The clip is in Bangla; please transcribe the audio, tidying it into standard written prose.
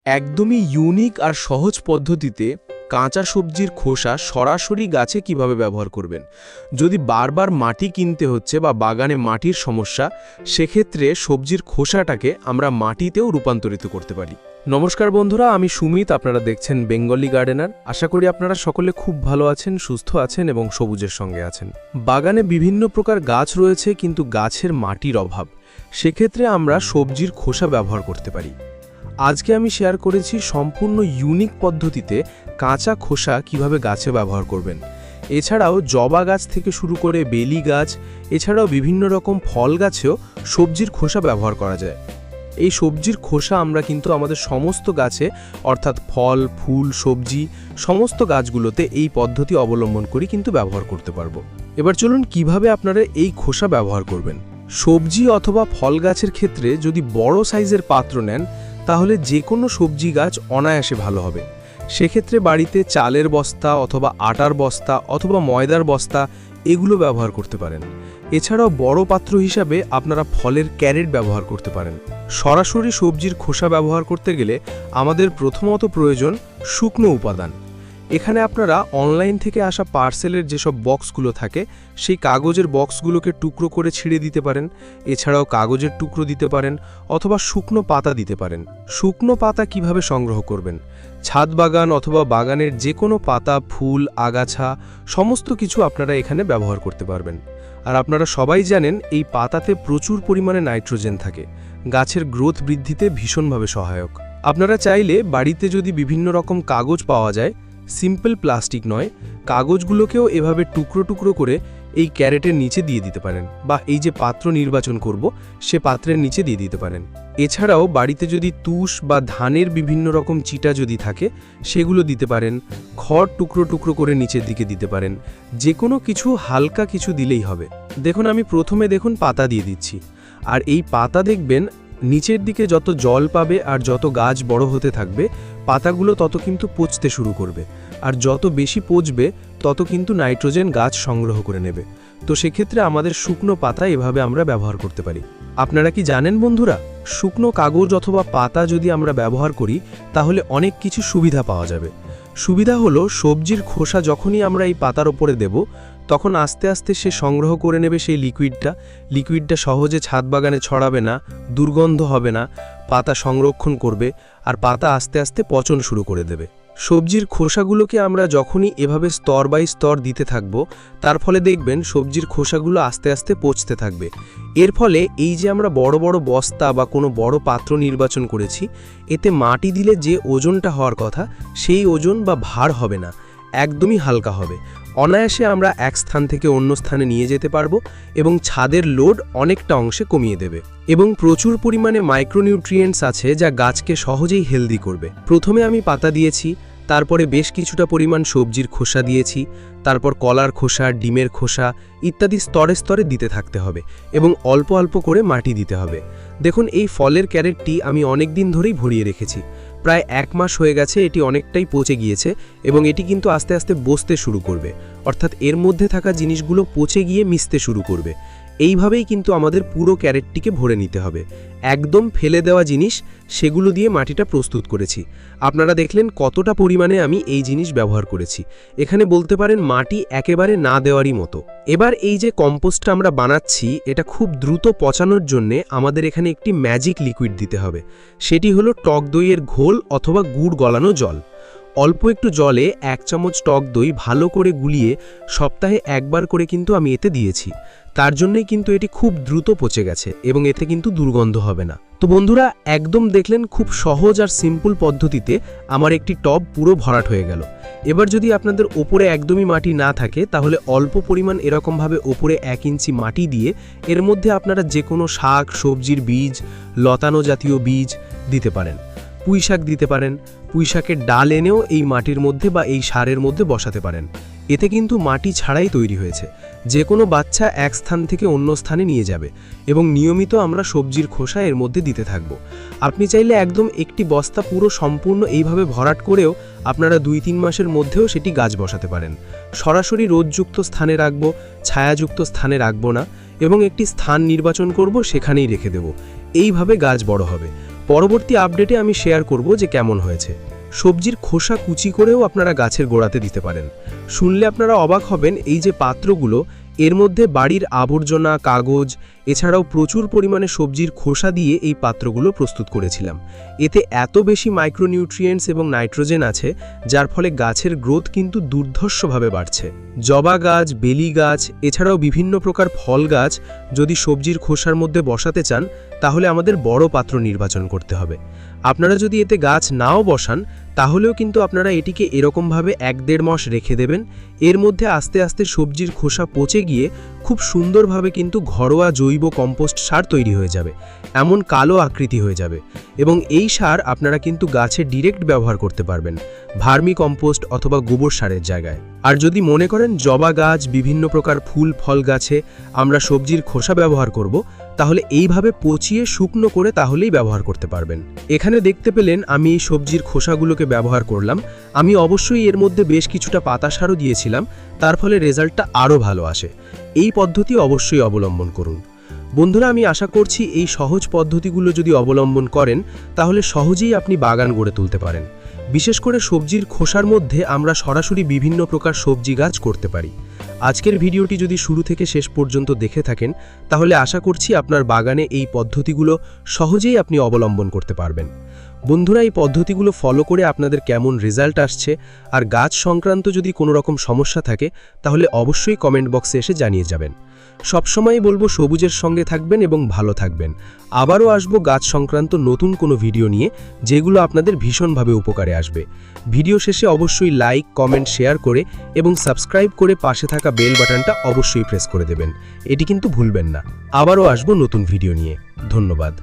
একদমই ইউনিক আর সহজ পদ্ধতিতে কাঁচা সবজির খোসা সরাসরি গাছে কিভাবে ব্যবহার করবেন। যদি বারবার মাটি কিনতে হচ্ছে বা বাগানে মাটির সমস্যা, সেক্ষেত্রে সবজির খোসাটাকে আমরা মাটিতেও রূপান্তরিত করতে পারি। নমস্কার বন্ধুরা, আমি সুমিত, আপনারা দেখছেন বেঙ্গলি গার্ডেনার। আশা করি আপনারা সকলে খুব ভালো আছেন, সুস্থ আছেন এবং সবুজের সঙ্গে আছেন। বাগানে বিভিন্ন প্রকার গাছ রয়েছে, কিন্তু গাছের মাটির অভাব। সেক্ষেত্রে আমরা সবজির খোসা ব্যবহার করতে পারি। আজকে আমি শেয়ার করেছি সম্পূর্ণ ইউনিক পদ্ধতিতে কাঁচা খোসা কিভাবে গাছে ব্যবহার করবেন। এছাড়াও জবা গাছ থেকে শুরু করে বেলি গাছ, এছাড়াও বিভিন্ন রকম ফল গাছেও সবজির খোসা ব্যবহার করা যায়। এই সবজির খোসা আমরা কিন্তু আমাদের সমস্ত গাছে, অর্থাৎ ফল, ফুল, সবজি সমস্ত গাছগুলোতে এই পদ্ধতি অবলম্বন করে কিন্তু ব্যবহার করতে পারবো। এবার চলুন কিভাবে আপনারা এই খোসা ব্যবহার করবেন। সবজি অথবা ফল গাছের ক্ষেত্রে যদি বড় সাইজের পাত্র নেন, তাহলে যে কোনো সবজি গাছ অনায়াসে ভালো হবে। সেক্ষেত্রে বাড়িতে চালের বস্তা অথবা আটার বস্তা অথবা ময়দার বস্তা এগুলো ব্যবহার করতে পারেন। এছাড়াও বড় পাত্র হিসাবে আপনারা ফলের ক্যারেট ব্যবহার করতে পারেন। সরাসরি সবজির খোসা ব্যবহার করতে গেলে আমাদের প্রথমত প্রয়োজন শুকনো উপাদান। এখানে আপনারা অনলাইন থেকে আসা পার্সেলের যেসব বক্সগুলো থাকে, সেই কাগজের বক্সগুলোকে টুকরো করে ছিঁড়ে দিতে পারেন। এছাড়াও কাগজের টুকরো দিতে পারেন অথবা শুকনো পাতা দিতে পারেন। শুকনো পাতা কিভাবে সংগ্রহ করবেন? ছাদ বাগান অথবা বাগানের যে কোনো পাতা, ফুল, আগাছা সমস্ত কিছু আপনারা এখানে ব্যবহার করতে পারবেন। আর আপনারা সবাই জানেন এই পাতাতে প্রচুর পরিমাণে নাইট্রোজেন থাকে, গাছের গ্রোথ বৃদ্ধিতে ভীষণভাবে সহায়ক। আপনারা চাইলে বাড়িতে যদি বিভিন্ন রকম কাগজ পাওয়া যায়, সিম্পল প্লাস্টিক নয়, কাগজগুলোকেও এভাবে টুকরো টুকরো করে এই ক্যারেটের নিচে দিয়ে দিতে পারেন, বা এই যে পাত্র নির্বাচন করব সে পাত্রের নিচে দিয়ে দিতে পারেন। এছাড়াও বাড়িতে যদি তুষ বা ধানের বিভিন্ন রকম চিটা যদি থাকে, সেগুলো দিতে পারেন। খড় টুকরো টুকরো করে নিচের দিকে দিতে পারেন। যে কোনো কিছু হালকা কিছু দিলেই হবে। দেখুন আমি প্রথমে পাতা দিয়ে দিচ্ছি। আর এই পাতা দেখবেন নিচের দিকে যত জল পাবে আর যত গাছ বড় হতে থাকবে, পাতাগুলো তত কিন্তু পচতে শুরু করবে। আর যত বেশি পচবে তত কিন্তু নাইট্রোজেন গাছ সংগ্রহ করে নেবে। তো সেক্ষেত্রে আমাদের শুকনো পাতা এভাবে আমরা ব্যবহার করতে পারি। আপনারা কি জানেন বন্ধুরা, শুকনো কাগজ অথবা পাতা যদি আমরা ব্যবহার করি, তাহলে অনেক কিছু সুবিধা পাওয়া যাবে। সুবিধা হলো সবজির খোসা যখনই আমরা এই পাতার ওপরে দেব, তখন আস্তে আস্তে সে সংগ্রহ করে নেবে সেই লিকুইডটা সহজে ছাদ বাগানে ছড়াবে না, দুর্গন্ধ হবে না, পাতা সংরক্ষণ করবে আর পাতা আস্তে আস্তে পচন শুরু করে দেবে। সবজির খোসাগুলোকে আমরা যখনই এভাবে স্তর বাই স্তর দিতে থাকব, তার ফলে দেখবেন সবজির খোসাগুলো আস্তে আস্তে পচতে থাকবে। এর ফলে এই যে আমরা বড় বড় বস্তা বা কোনো বড় পাত্র নির্বাচন করেছি, এতে মাটি দিলে যে ওজনটা হওয়ার কথা, সেই ওজন বা ভার হবে না, একদমই হালকা হবে। অনায়াসে আমরা এক স্থান থেকে অন্য স্থানে নিয়ে যেতে পারবো এবং ছাদের লোড অনেকটা অংশে কমিয়ে দেবে। এবং প্রচুর পরিমাণে মাইক্রোনিউট্রিয়েন্টস আছে যা গাছকে সহজেই হেলদি করবে। প্রথমে আমি পাতা দিয়েছি, তারপরে বেশ কিছুটা পরিমাণ সবজির খোসা দিয়েছি, তারপর কলার খোসা, ডিমের খোসা ইত্যাদি স্তরে স্তরে দিতে থাকতে হবে এবং অল্প অল্প করে মাটি দিতে হবে। দেখুন এই ফলের ক্যারেটটি আমি অনেক দিন ধরেই ভরিয়ে রেখেছি। প্রায় 1 মাস হয়ে গেছে, এটি অনেকটাই পচে গিয়েছে এবং এটি কিন্তু আস্তে আস্তে বসতে শুরু করবে, অর্থাৎ এর মধ্যে থাকা জিনিসগুলো পচে গিয়ে মিশতে শুরু করবে। এইভাবেই কিন্তু আমাদের পুরো ক্যারেটটিকে ভরে নিতে হবে। একদম ফেলে দেওয়া জিনিস, সেগুলো দিয়ে মাটিটা প্রস্তুত করেছি। আপনারা দেখলেন কতটা পরিমাণে আমি এই জিনিস ব্যবহার করেছি। এখানে বলতে পারেন মাটি একেবারে না দেওয়ারই মতো। এবার এই যে কম্পোস্টটা আমরা বানাচ্ছি, এটা খুব দ্রুত পচানোর জন্যে আমাদের এখানে একটি ম্যাজিক লিকুইড দিতে হবে। সেটি হলো টক দইয়ের ঘোল অথবা গুড় গলানো জল। অল্প একটু জলে 1 চামচ টক দই ভালো করে গুলিয়ে সপ্তাহে একবার করে কিন্তু আমি এতে দিয়েছি। তার জন্যই কিন্তু এটি খুব দ্রুত পচে গেছে এবং এতে কিন্তু দুর্গন্ধ হবে না। তো বন্ধুরা, একদম দেখলেন খুব সহজ আর সিম্পল পদ্ধতিতে আমার একটি টব পুরো ভরাট হয়ে গেল। এবার যদি আপনাদের ওপরে একদমই মাটি না থাকে, তাহলে অল্প পরিমাণ এরকমভাবে ওপরে 1 ইঞ্চি মাটি দিয়ে এর মধ্যে আপনারা যে কোনো শাক, সবজির বীজ, লতানো জাতীয় বীজ দিতে পারেন। পুঁই শাক দিতে পারেন। পুঁই শাকের ডাল এনেও এই মাটির মধ্যে বা এই সারের মধ্যে বসাতে পারেন। এতে কিন্তু মাটি ছাড়াই তৈরি হয়েছে। যে কোনো বাচ্চা এক স্থান থেকে অন্য স্থানে নিয়ে যাবে এবং নিয়মিত আমরা সবজির খোসা এর মধ্যে দিতে থাকব। আপনি চাইলে একদম একটি বস্তা পুরো সম্পূর্ণ এইভাবে ভরাট করেও আপনারা 2-3 মাসের মধ্যেও সেটি গাছ বসাতে পারেন। সরাসরি রোদযুক্ত স্থানে রাখব, ছায়াযুক্ত স্থানে রাখব না এবং একটি স্থান নির্বাচন করব, সেখানেই রেখে দেব। এইভাবে গাছ বড় হবে। পরবর্তী আপডেটে আমি শেয়ার করব যে কেমন হয়েছে। সবজির খোসা কুচি করেও আপনারা গাছের গোড়াতে দিতে পারেন। শুনলে আপনারা অবাক হবেন, এই যে পাত্রগুলো, এর মধ্যে বাড়ির আবর্জনা, কাগজ, এছাড়াও প্রচুর পরিমাণে সবজির খোসা দিয়ে এই পাত্রগুলো প্রস্তুত করেছিলাম। এতে এত বেশি মাইক্রোনিউট্রিয়েন্টস এবং নাইট্রোজেন আছে, যার ফলে গাছের গ্রোথ কিন্তু দুর্ধর্ষভাবে বাড়ছে। জবা গাছ, বেলি গাছ, এছাড়াও বিভিন্ন প্রকার ফল গাছ যদি সবজির খোসার মধ্যে বসাতে চান, তাহলে আমাদের বড় পাত্র নির্বাচন করতে হবে। আপনারা যদি এতে গাছ নাও বসান, তাহলেও কিন্তু আপনারা এটিকে এরকমভাবে 1-1.5 মাস রেখে দেবেন। এর মধ্যে আস্তে আস্তে সবজির খোসা পচে গিয়ে খুব সুন্দরভাবে কিন্তু ঘরোয়া জৈব কম্পোস্ট সার তৈরি হয়ে যাবে, এমন কালো আকৃতি হয়ে যাবে। এবং এই সার আপনারা কিন্তু গাছে ডিরেক্ট ব্যবহার করতে পারবেন, ভার্মি কম্পোস্ট অথবা গোবর সারের জায়গায়। আর যদি মনে করেন জবা গাছ, বিভিন্ন প্রকার ফুল ফল গাছে আমরা সবজির খোসা ব্যবহার করব, তাহলে এইভাবে পচিয়ে শুকনো করে তাহলেই ব্যবহার করতে পারবেন। এখানে দেখতে পেলেন আমি এই সবজির খোসাগুলোকে ব্যবহার করলাম। আমি অবশ্যই এর মধ্যে বেশ কিছুটা পাতা সারও দিয়েছিলাম, তার ফলে রেজাল্টটা আরও ভালো আসে। এই পদ্ধতি অবশ্যই অবলম্বন করুন। বন্ধুরা, আমি আশা করছি এই সহজ পদ্ধতিগুলো যদি অবলম্বন করেন, তাহলে সহজেই আপনি বাগান গড়ে তুলতে পারেন। বিশেষ করে সবজির খোসার মধ্যে আমরা সরাসরি বিভিন্ন প্রকার সবজি গাছ করতে পারি। আজকের ভিডিওটি যদি শুরু থেকে শেষ পর্যন্ত দেখে থাকেন, তাহলে আশা করছি আপনার বাগানে এই পদ্ধতিগুলো সহজেই আপনি অবলম্বন করতে পারবেন। বন্ধুরা, এই পদ্ধতিগুলো ফলো করে আপনাদের কেমন রেজাল্ট আসছে আর গাছ সংক্রান্ত যদি কোনো রকম সমস্যা থাকে, তাহলে অবশ্যই কমেন্ট বক্সে এসে জানিয়ে যাবেন। সবসময়ই বলবো সবুজের সঙ্গে থাকবেন এবং ভালো থাকবেন। আবারও আসবো গাছ সংক্রান্ত নতুন কোনো ভিডিও নিয়ে, যেগুলো আপনাদের ভীষণভাবে উপকারে আসবে। ভিডিও শেষে অবশ্যই লাইক, কমেন্ট, শেয়ার করে এবং সাবস্ক্রাইব করে পাশে থাকা বেল বাটনটা অবশ্যই প্রেস করে দেবেন। এটি কিন্তু ভুলবেন না। আবারও আসবো নতুন ভিডিও নিয়ে। ধন্যবাদ।